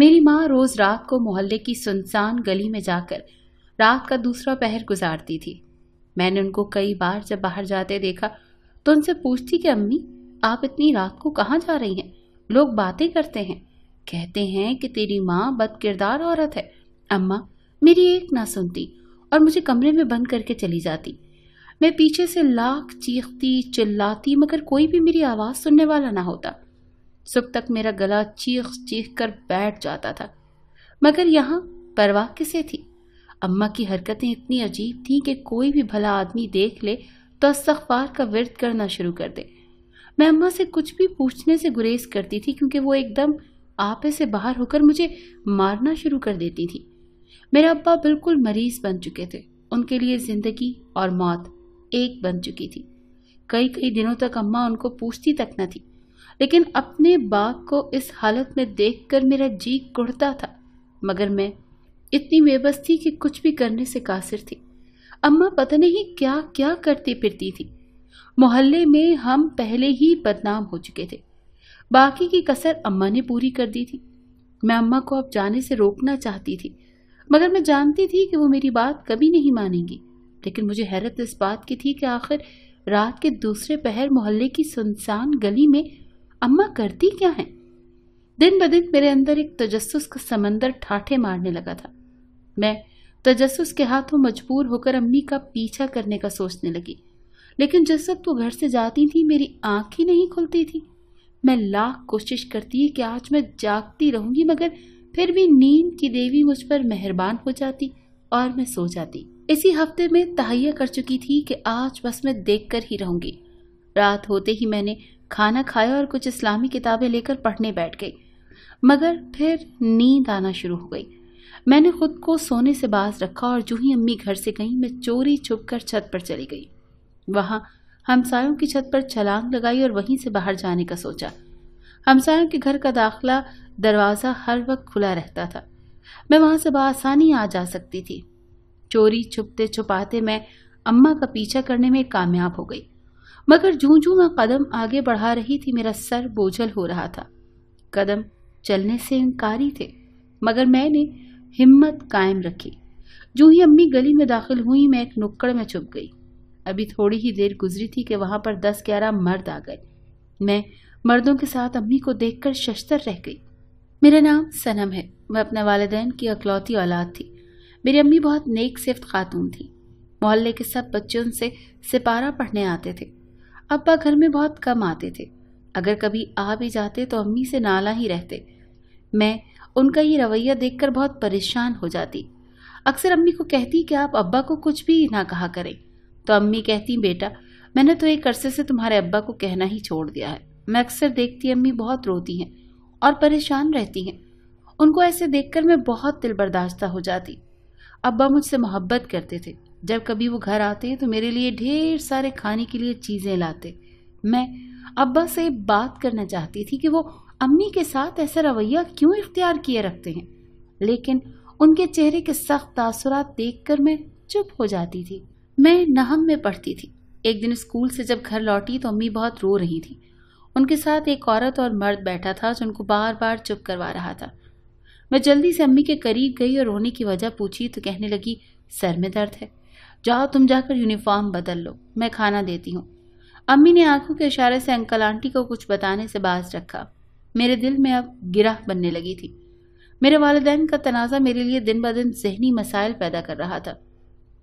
मेरी माँ रोज रात को मोहल्ले की सुनसान गली में जाकर रात का दूसरा पहर गुजारती थी। मैंने उनको कई बार जब बाहर जाते देखा तो उनसे पूछती कि अम्मी, आप इतनी रात को कहाँ जा रही हैं? लोग बातें करते हैं, कहते हैं कि तेरी माँ बदकिरदार औरत है। अम्मा मेरी एक ना सुनती और मुझे कमरे में बंद करके चली जाती। मैं पीछे से लाख चीखती चिल्लाती, मगर कोई भी मेरी आवाज सुनने वाला ना होता। सुबह तक मेरा गला चीख चीख कर बैठ जाता था, मगर यहाँ परवाह किसे थी? अम्मा की हरकतें इतनी अजीब थीं कि कोई भी भला आदमी देख ले तो इस्तग़फ़ार का विर्द करना शुरू कर दे। मैं अम्मा से कुछ भी पूछने से गुरेज करती थी, क्योंकि वो एकदम आपे से बाहर होकर मुझे मारना शुरू कर देती थी। मेरे अब्बा बिल्कुल मरीज बन चुके थे। उनके लिए जिंदगी और मौत एक बन चुकी थी। कई कई दिनों तक अम्मा उनको पूछती तक न थी, लेकिन अपने बाप को इस हालत में देखकर मेरा जी कुढ़ता था, मगर मैं इतनी बेबस थी कि कुछ भी करने से कासिर थी। अम्मा पता नहीं क्या क्या करती फिरती थी। मोहल्ले में हम पहले ही बदनाम हो चुके थे, बाकी की कसर अम्मा ने पूरी कर दी थी। मैं अम्मा को अब जाने से रोकना चाहती थी, मगर मैं जानती थी कि वो मेरी बात कभी नहीं मानेंगी। लेकिन मुझे हैरत इस बात की थी कि आखिर रात के दूसरे पहर मोहल्ले की सुनसान गली में अम्मा करती क्या हैं? दिन ब दिन मेरे अंदर एक तजस्सुस का समंदर ठाठे मारने लगा था। मैं तजस्सुस के हाथों मजबूर होकर अम्मी का पीछा करने का सोचने लगी, लेकिन जिस वक्त वो घर से जाती थी मेरी आंख ही नहीं खुलती थी। मैं लाख कोशिश करती कि आज मैं जागती रहूंगी, मगर फिर भी नींद की देवी मुझ पर मेहरबान हो जाती और मैं सो जाती। इसी हफ्ते में तहैया कर चुकी थी कि आज बस मैं देखकर ही रहूंगी। रात होते ही मैंने खाना खाया और कुछ इस्लामी किताबें लेकर पढ़ने बैठ गई, मगर फिर नींद आना शुरू हो गई। मैंने खुद को सोने से बाज रखा और जो ही अम्मी घर से गई मैं चोरी छुपकर छत पर चली गई। वहां हमसायों की छत पर छलांग लगाई और वहीं से बाहर जाने का सोचा। हमसायों के घर का दाखिला दरवाजा हर वक्त खुला रहता था, मैं वहां से बआसानी आ जा सकती थी। चोरी छुपते छुपाते मैं अम्मा का पीछा करने में कामयाब हो गई, मगर जूं-जूं मैं कदम आगे बढ़ा रही थी मेरा सर बोझल हो रहा था। कदम चलने से इनकारी थे, मगर मैंने हिम्मत कायम रखी। जो ही अम्मी गली में दाखिल हुई मैं एक नुक्कड़ में छुप गई। अभी थोड़ी ही देर गुजरी थी कि वहां पर 10-11 मर्द आ गए। मैं मर्दों के साथ अम्मी को देखकर शशतर रह गई। मेरा नाम सनम है। मैं अपने वालिदैन की अकलौती औलाद थी। मेरी अम्मी बहुत नेक सिफ्त खातून थी। मोहल्ले के सब बच्चे उनसे सिपारा पढ़ने आते थे। अब्बा घर में बहुत कम आते थे, अगर कभी आ भी जाते तो अम्मी से नाला ही रहते। मैं उनका ये रवैया देखकर बहुत परेशान हो जाती। अक्सर अम्मी को कहती कि आप अब्बा को कुछ भी ना कहा करें, तो अम्मी कहती, बेटा मैंने तो एक अरसे से तुम्हारे अब्बा को कहना ही छोड़ दिया है। मैं अक्सर देखती अम्मी बहुत रोती हैं और परेशान रहती हैं। उनको ऐसे देखकर मैं बहुत दिल बर्दाश्ता हो जाती। अब्बा मुझसे मोहब्बत करते थे। जब कभी वो घर आते तो मेरे लिए ढेर सारे खाने के लिए चीजें लाते। मैं अब्बा से बात करना चाहती थी कि वो अम्मी के साथ ऐसा रवैया क्यों इख्तियार किए रखते हैं, लेकिन उनके चेहरे के सख्त तासुरात देखकर मैं चुप हो जाती थी। मैं नहम में पढ़ती थी। एक दिन स्कूल से जब घर लौटी तो अम्मी बहुत रो रही थी। उनके साथ एक औरत और मर्द बैठा था जो उनको बार बार चुप करवा रहा था। मैं जल्दी से अम्मी के करीब गई और रोने की वजह पूछी तो कहने लगी, सर में दर्द है, जाओ तुम जाकर यूनिफॉर्म बदल लो, मैं खाना देती हूँ। अम्मी ने आंखों के इशारे से अंकल आंटी को कुछ बताने से बाज रखा। मेरे दिल में अब गिरह बनने लगी थी। मेरे वालिदैन का तनाज़ा मेरे लिए दिन ब दिन ज़हनी मसाइल पैदा कर रहा था।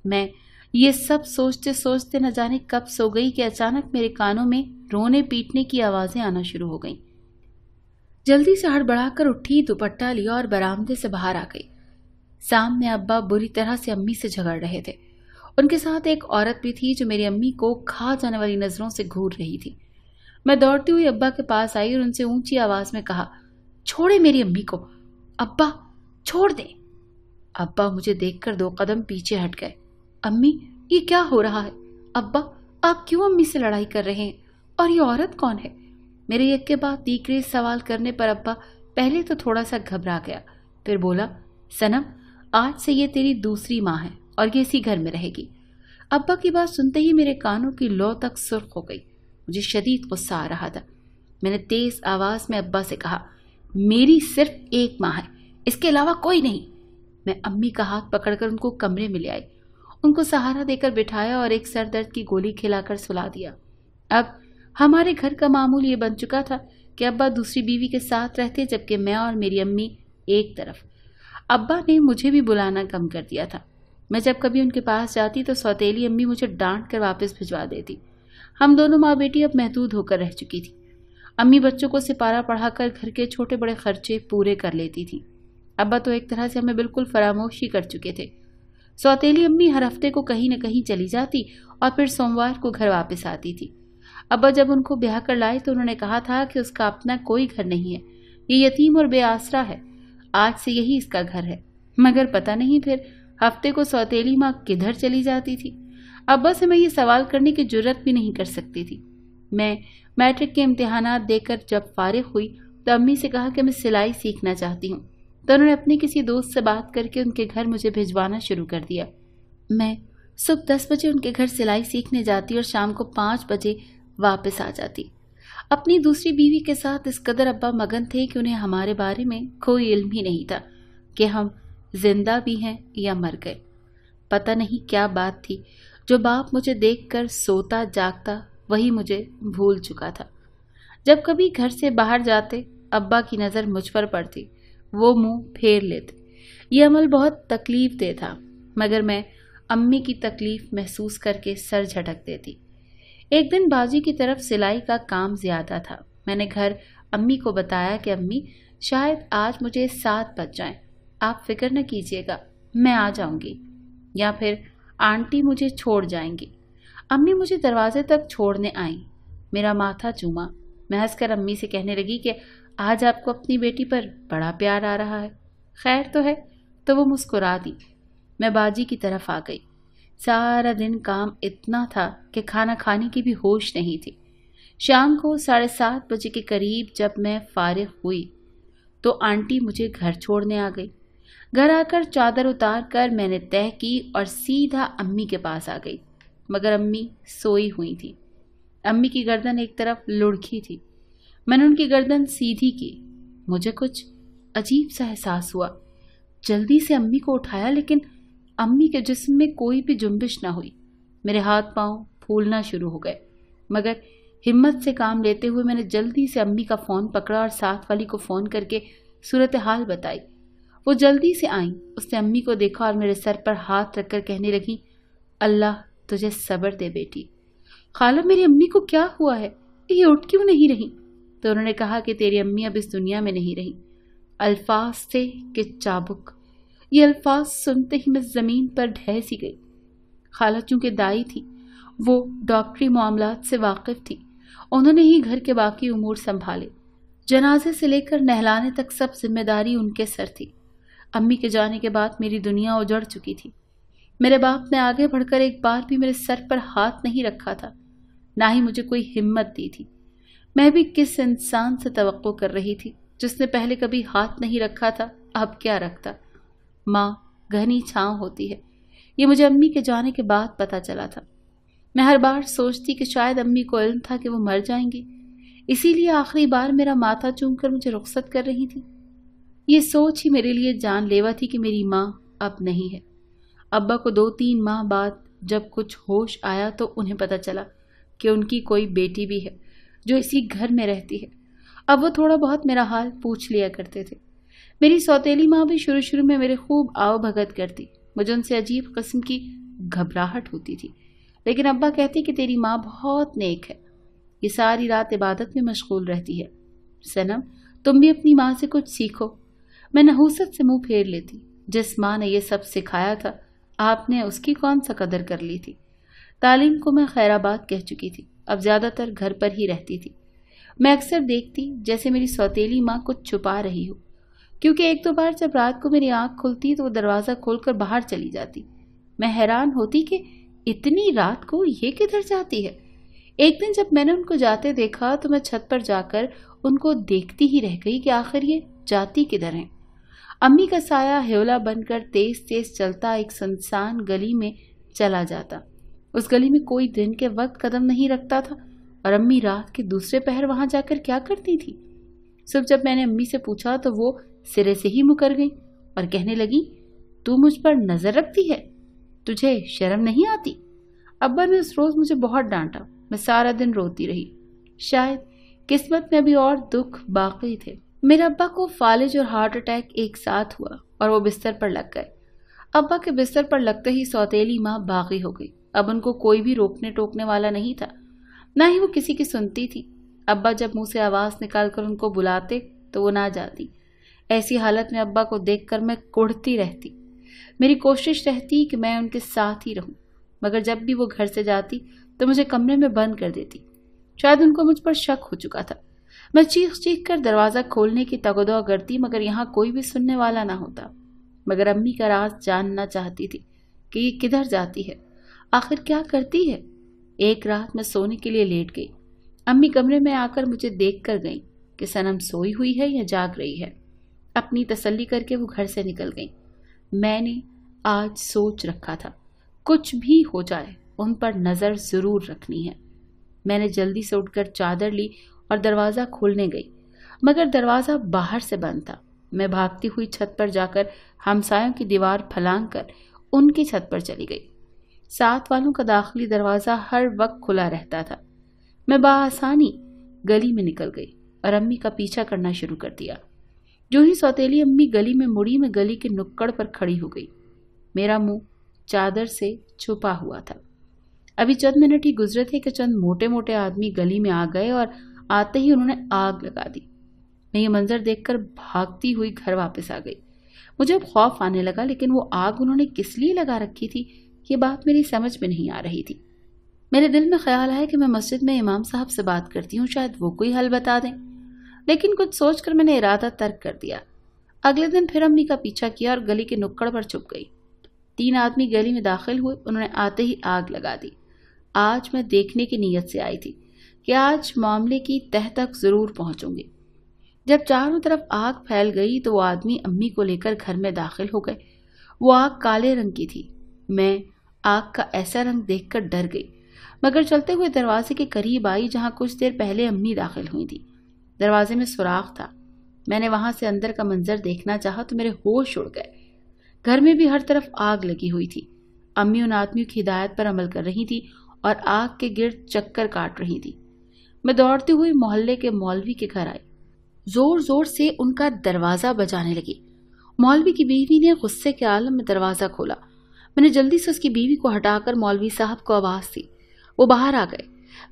मैं ये सब सोचते सोचते न जाने कब सो गई कि अचानक मेरे कानों में रोने पीटने की आवाजें आना शुरू हो गईं। जल्दी से हड़बड़ाकर उठी, दुपट्टा लिया और बरामदे से बाहर आ गई। सामने अब्बा बुरी तरह से अम्मी से झगड़ रहे थे। उनके साथ एक औरत भी थी जो मेरी अम्मी को खा जाने वाली नजरों से घूर रही थी। मैं दौड़ती हुई अब्बा के पास आई और उनसे ऊंची आवाज में कहा, छोड़े मेरी अम्मी को, अब्बा छोड़ दे। अब्बा मुझे देखकर 2 कदम पीछे हट गए। अम्मी ये क्या हो रहा है? अब्बा आप क्यों अम्मी से लड़ाई कर रहे हैं? और ये औरत कौन है? मेरे एक के बाद तीसरे सवाल करने पर अब्बा पहले तो थोड़ा सा घबरा गया, फिर बोला, सनम आज से ये तेरी दूसरी माँ है और ये इसी घर में रहेगी। अब्बा की बात सुनते ही मेरे कानों की लौ तक सुर्ख हो गई। मुझे शदीद गुस्सा आ रहा था। मैंने तेज आवाज में अब्बा से कहा, मेरी सिर्फ एक माँ है, इसके अलावा कोई नहीं। मैं अम्मी का हाथ पकड़कर उनको कमरे में ले आई, उनको सहारा देकर बिठाया और एक सर दर्द की गोली खिलाकर सुला दिया। अब हमारे घर का मामूल ये बन चुका था कि अब्बा दूसरी बीवी के साथ रहते, जबकि मैं और मेरी अम्मी एक तरफ। अब्बा ने मुझे भी बुलाना कम कर दिया था। मैं जब कभी उनके पास जाती तो सौतेली अम्मी मुझे डांट कर वापस भिजवा देती। हम दोनों माँ बेटी अब महदूद होकर रह चुकी थी। अम्मी बच्चों को सिपारा पढ़ाकर घर के छोटे बड़े खर्चे पूरे कर लेती थी। अब्बा तो एक तरह से हमें बिल्कुल फरामोश ही कर चुके थे। सौतेली अम्मी हर हफ्ते को कहीं न कहीं चली जाती और फिर सोमवार को घर वापस आती थी। अब्बा जब उनको ब्याह कर लाए तो उन्होंने कहा था कि उसका अपना कोई घर नहीं है, ये यतीम और बेआसरा है, आज से यही इसका घर है। मगर पता नहीं फिर हफ्ते को सौतेली माँ किधर चली जाती थी। अब्बा से मैं ये सवाल करने की जुर्रत भी नहीं कर सकती थी। मैं मैट्रिक के इम्तिहानात देकर जब फारिग हुई तो अम्मी से कहा कि मैं सिलाई सीखना चाहती हूँ, तो उन्होंने अपने किसी दोस्त से बात करके उनके घर मुझे भिजवाना शुरू कर दिया। मैं सुबह 10 बजे उनके घर सिलाई सीखने जाती और शाम को 5 बजे वापस आ जाती। अपनी दूसरी बीवी के साथ इस कदर अब्बा मगन थे कि उन्हें हमारे बारे में कोई इल्म ही नहीं था कि हम जिंदा भी हैं या मर गए। पता नहीं क्या बात थी, जो बाप मुझे देखकर सोता जागता वही मुझे भूल चुका था। जब कभी घर से बाहर जाते अब्बा की नज़र मुझ पर पड़ती, वो मुंह फेर लेते। ये अमल बहुत तकलीफ दे था, मगर मैं अम्मी की तकलीफ महसूस करके सर झटक देती। एक दिन बाजी की तरफ सिलाई का काम ज्यादा था। मैंने घर अम्मी को बताया कि अम्मी शायद आज मुझे 7 बज जाएं, आप फिक्र न कीजिएगा, मैं आ जाऊंगी, या फिर आंटी मुझे छोड़ जाएंगी। अम्मी मुझे दरवाजे तक छोड़ने आई, मेरा माथा चूमा। मैं हंसकर अम्मी से कहने लगी कि आज आपको अपनी बेटी पर बड़ा प्यार आ रहा है, खैर तो है। तो वो मुस्कुरा दी। मैं बाजी की तरफ आ गई। सारा दिन काम इतना था कि खाना खाने की भी होश नहीं थी। शाम को 7:30 बजे के करीब जब मैं फारिग हुई तो आंटी मुझे घर छोड़ने आ गई। घर आकर चादर उतार कर मैंने तह की और सीधा अम्मी के पास आ गई, मगर अम्मी सोई हुई थी। अम्मी की गर्दन एक तरफ लुढ़की थी। मैंने उनकी गर्दन सीधी की। मुझे कुछ अजीब सा एहसास हुआ। जल्दी से अम्मी को उठाया, लेकिन अम्मी के जिस्म में कोई भी जुम्बिश ना हुई। मेरे हाथ पांव फूलना शुरू हो गए, मगर हिम्मत से काम लेते हुए मैंने जल्दी से अम्मी का फ़ोन पकड़ा और साथ वाली को फ़ोन करके सूरत हाल बताई। वो जल्दी से आई। उसने अम्मी को देखा और मेरे सर पर हाथ रखकर कहने लगी, अल्लाह तुझे सब्र दे बेटी। खाला, मेरी अम्मी को क्या हुआ है, ये उठ क्यों नहीं रही? तो उन्होंने कहा कि तेरी अम्मी अब इस दुनिया में नहीं रही। अल्फाज थे कि चाबुक। ये अल्फाज सुनते ही मैं ज़मीन पर ढह सी गई। खाला चूंकि दाई थी, वो डॉक्टरी मामलात से वाकिफ थी। उन्होंने ही घर के बाकी उमूर संभाले। जनाजे से लेकर नहलाने तक सब जिम्मेदारी उनके सर थी। अम्मी के जाने के बाद मेरी दुनिया उजड़ चुकी थी। मेरे बाप ने आगे बढ़कर एक बार भी मेरे सर पर हाथ नहीं रखा था, ना ही मुझे कोई हिम्मत दी थी। मैं भी किस इंसान से तवक्को कर रही थी जिसने पहले कभी हाथ नहीं रखा था, अब क्या रखता। माँ घनी छांव होती है, ये मुझे अम्मी के जाने के बाद पता चला था। मैं हर बार सोचती कि शायद अम्मी को इल्म था कि वो मर जाएंगी, इसीलिए आखिरी बार मेरा माथा चूमकर मुझे रुखसत कर रही थी। ये सोच ही मेरे लिए जानलेवा थी कि मेरी माँ अब नहीं है। अब्बा को 2-3 माह बाद जब कुछ होश आया तो उन्हें पता चला कि उनकी कोई बेटी भी है जो इसी घर में रहती है। अब वो थोड़ा बहुत मेरा हाल पूछ लिया करते थे। मेरी सौतेली माँ भी शुरू में मेरे खूब आओ भगत करती। मुझे उनसे अजीब किस्म की घबराहट होती थी, लेकिन अब्बा कहते कि तेरी माँ बहुत नेक है, ये सारी रात इबादत में मशगूल रहती है। सनम, तुम भी अपनी माँ से कुछ सीखो। मैं नहूसत से मुंह फेर लेती। जिस माँ ने ये सब सिखाया था, आपने उसकी कौन सा कदर कर ली थी। तालीम को मैं खैराबाद कह चुकी थी, अब ज्यादातर घर पर ही रहती थी। मैं अक्सर देखती जैसे मेरी सौतेली माँ कुछ छुपा रही हो, क्योंकि 1-2 बार जब रात को मेरी आंख खुलती तो वो दरवाज़ा खोलकर बाहर चली जाती। मैं हैरान होती कि इतनी रात को ये किधर जाती है। एक दिन जब मैंने उनको जाते देखा तो मैं छत पर जाकर उनको देखती ही रह गई कि आखिर ये जाती किधर हैं। अम्मी का साया हेवला बनकर तेज तेज चलता एक सुनसान गली में चला जाता। उस गली में कोई दिन के वक्त कदम नहीं रखता था, और अम्मी रात के दूसरे पहर वहां जाकर क्या करती थी। सुबह जब मैंने अम्मी से पूछा तो वो सिरे से ही मुकर गई और कहने लगी, तू मुझ पर नजर रखती है, तुझे शर्म नहीं आती? अब्बा ने उस रोज मुझे बहुत डांटा। मैं सारा दिन रोती रही। शायद किस्मत में अभी और दुख बाकी थे। मेरे अब्बा को फालिज और हार्ट अटैक एक साथ हुआ और वो बिस्तर पर लग गए। अब्बा के बिस्तर पर लगते ही सौतेली माँ बागी हो गई। अब उनको कोई भी रोकने टोकने वाला नहीं था, ना ही वो किसी की सुनती थी। अब्बा जब मुंह से आवाज निकालकर उनको बुलाते तो वो ना जाती। ऐसी हालत में अब्बा को देखकर मैं कुढ़ती रहती। मेरी कोशिश रहती कि मैं उनके साथ ही रहूं, मगर जब भी वो घर से जाती तो मुझे कमरे में बंद कर देती। शायद उनको मुझ पर शक हो चुका था। मैं चीख चीख कर दरवाजा खोलने की तगदो करती, मगर यहाँ कोई भी सुनने वाला ना होता। मगर अम्मी का राज जानना चाहती थी कि ये किधर जाती है, आखिर क्या करती है। एक रात मैं सोने के लिए लेट गई। अम्मी कमरे में आकर मुझे देख कर गई कि सनम सोई हुई है या जाग रही है। अपनी तसल्ली करके वो घर से निकल गई। मैंने आज सोच रखा था, कुछ भी हो जाए उन पर नजर जरूर रखनी है। मैंने जल्दी से उठकर चादर ली और दरवाजा खोलने गई, मगर दरवाजा बाहर से बंद था। मैं भागती हुई छत पर जाकर हमसायों की दीवार फलांग कर उनकी छत पर चली गई। साथ वालों का दाखिली दरवाजा हर वक्त खुला रहता था। मैं बाआसानी गली में निकल गई और अम्मी का पीछा करना शुरू कर दिया। जो ही सौतेली अम्मी गली में मुड़ी, मैं गली के नुक्कड़ पर खड़ी हो गई। मेरा मुंह चादर से छुपा हुआ था। अभी चंद मिनट ही गुजरे थे कि चंद मोटे मोटे आदमी गली में आ गए और आते ही उन्होंने आग लगा दी। मैं ये मंजर देखकर भागती हुई घर वापस आ गई। मुझे अब खौफ आने लगा, लेकिन वो आग उन्होंने किस लिए लगा रखी थी, ये बात मेरी समझ में नहीं आ रही थी। मेरे दिल में ख्याल आया कि मैं मस्जिद में इमाम साहब से बात करती हूँ, शायद वो कोई हल बता दें। लेकिन कुछ सोचकर मैंने इरादा तर्क कर दिया। अगले दिन फिर अम्मी का पीछा किया और गली के नुक्कड़ पर छुप गई। 3 आदमी गली में दाखिल हुए। उन्होंने आते ही आग लगा दी। आज मैं देखने की नीयत से आई थी कि आज मामले की तह तक जरूर पहुंचूंगी। जब चारों तरफ आग फैल गई तो वो आदमी अम्मी को लेकर घर में दाखिल हो गए। वो आग काले रंग की थी। मैं आग का ऐसा रंग देखकर डर गई, मगर चलते हुए दरवाजे के करीब आई जहां कुछ देर पहले अम्मी दाखिल हुई थी। दरवाजे में सुराख था। मैंने वहां से अंदर का मंजर देखना चाहा तो मेरे होश उड़ गए। घर में भी हर तरफ आग लगी हुई थी। अम्मी उन आदमियों की हिदायत पर अमल कर रही थी और आग के गिर्द चक्कर काट रही थी। मैं दौड़ती हुई मोहल्ले के मौलवी के घर आई। जोर जोर से उनका दरवाजा बजाने लगी। मौलवी की बीवी ने गुस्से के आलम में दरवाजा खोला। मैंने जल्दी से उसकी बीवी को हटाकर मौलवी साहब को आवाज दी। वो बाहर आ गए।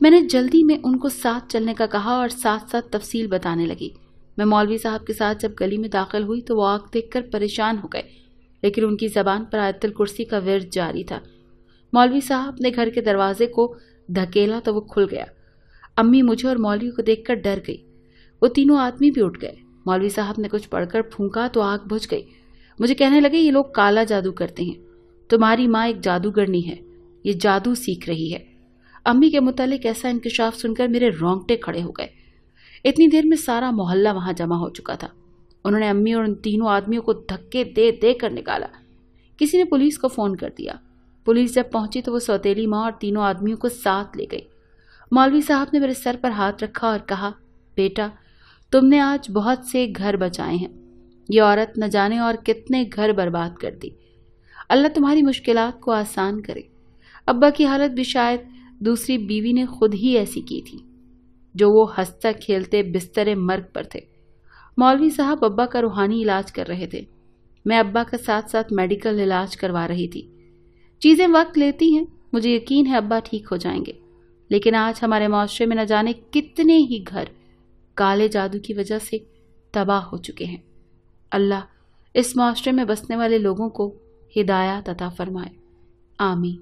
मैंने जल्दी में उनको साथ चलने का कहा और साथ साथ तफसील बताने लगी। मैं मौलवी साहब के साथ जब गली में दाखिल हुई तो वो आग देखकर परेशान हो गए, लेकिन उनकी जबान पर आयतुल कुर्सी का विर्द जारी था। मौलवी साहब ने घर के दरवाजे को धकेला तो वो खुल गया। अम्मी मुझे और मौलवी को देखकर डर गई। वो तीनों आदमी भी उठ गए। मौलवी साहब ने कुछ पढ़कर फूंका तो आग बुझ गई। मुझे कहने लगे, ये लोग काला जादू करते हैं, तुम्हारी माँ एक जादूगरनी है, ये जादू सीख रही है। अम्मी के मुतालिक ऐसा इंकशाफ सुनकर मेरे रोंगटे खड़े हो गए। इतनी देर में सारा मोहल्ला वहां जमा हो चुका था। उन्होंने अम्मी और उन तीनों आदमियों को धक्के दे दे कर निकाला। किसी ने पुलिस को फोन कर दिया। पुलिस जब पहुंची तो वो सौतेली माँ और तीनों आदमियों को साथ ले गई। मौलवी साहब ने मेरे सर पर हाथ रखा और कहा, बेटा, तुमने आज बहुत से घर बचाए हैं। ये औरत न जाने और कितने घर बर्बाद कर दी। अल्लाह तुम्हारी मुश्किलात को आसान करे। अब्बा की हालत भी शायद दूसरी बीवी ने खुद ही ऐसी की थी, जो वो हंसता खेलते बिस्तरे मर्ग पर थे। मौलवी साहब अब्बा का रूहानी इलाज कर रहे थे। मैं अब्बा का साथ साथ मेडिकल इलाज करवा रही थी। चीजें वक्त लेती हैं। मुझे यकीन है अब्बा ठीक हो जाएंगे, लेकिन आज हमारे माशरे में न जाने कितने ही घर काले जादू की वजह से तबाह हो चुके हैं। अल्लाह इस माशरे में बसने वाले लोगों को हिदायत अता फरमाए। आमीन।